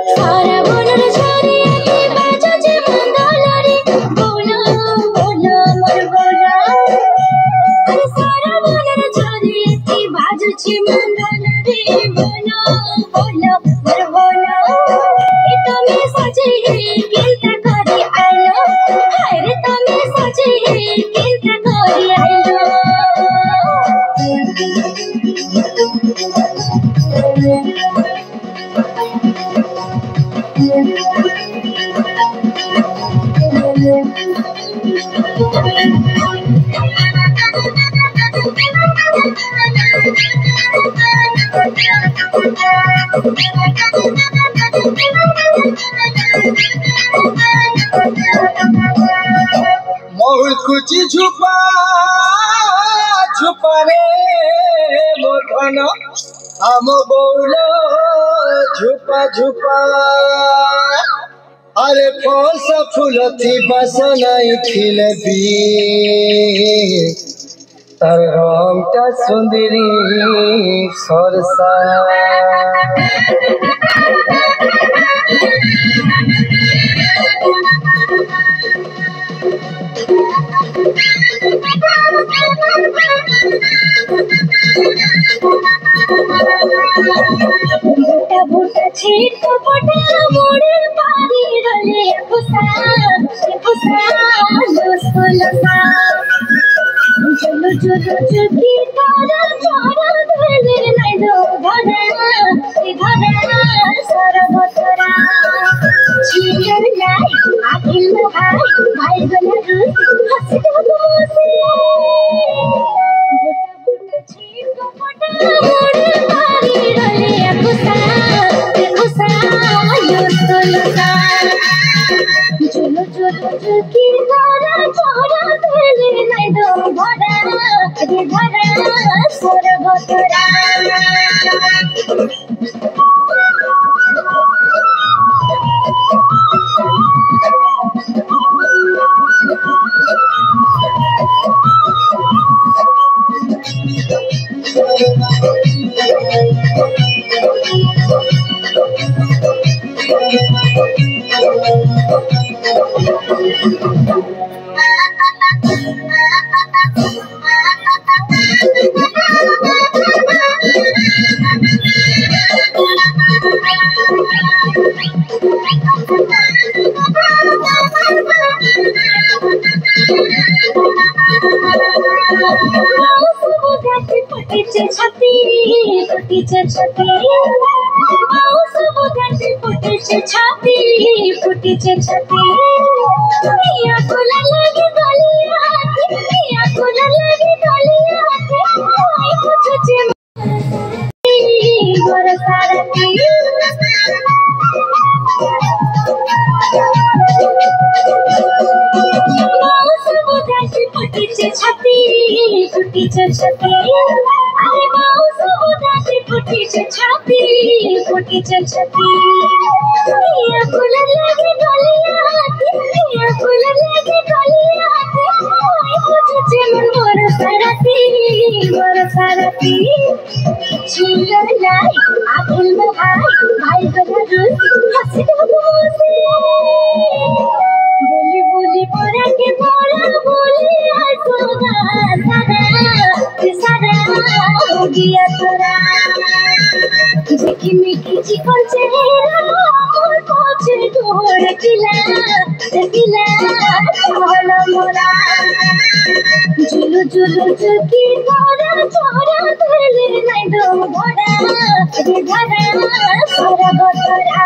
सारा बनर छरियाती बाजुचे मंगलरे बोलो बोलो मोर बोलो अरे सारा बनर छरियाती बाजुचे मंगलरे बोलो बोलो मोर बोलो ए तमे सजे केनता करी आइलो हाय रे तमे सजे केनता करी आइलो मोर कुछ छुपा छुपा रे मोर धन हम बोलो छुपा छुपा अरे फस फूल थी बस नहीं खिलबी तर रंगटा सुंदरी सरसा बुटा बुटा छीट पटा मोड़े पारी रले खुसा लुसलसा चलो चलो चुकी तारा तारा भेले नहीं दो घरा सारा बतरा चीर लाई आखिल में भाई गला रूस हंसता बोसे बुटा छीट पटा मोड़े पारी रले खुसा लुसलसा चलो चलो चुकी तारा तारा भेले नहीं दो घरा सारा बतरा छाती या कोला लगे गलिया या कोला लगे गलिया ओए कुछे मोर सारती बाउस बुदाची फुटीचे छाती अरे बाउस बुदाची फुटीचे छाती या कोला लगे गलिया या कोला लगे गलिया ओए कुछे मोर सारती चीर लाई आखिल में भाई गला रूस हंसता बोसे बोली बोली पोरा के पोरा बोली हंसोगा सारा हो गया तोरा जिकी मिकी चिकन चेहरा और कुछ ढोड़ किला कहला मोरा जुलू चुकी तारा भेले नहीं दो घरा सारा बतरा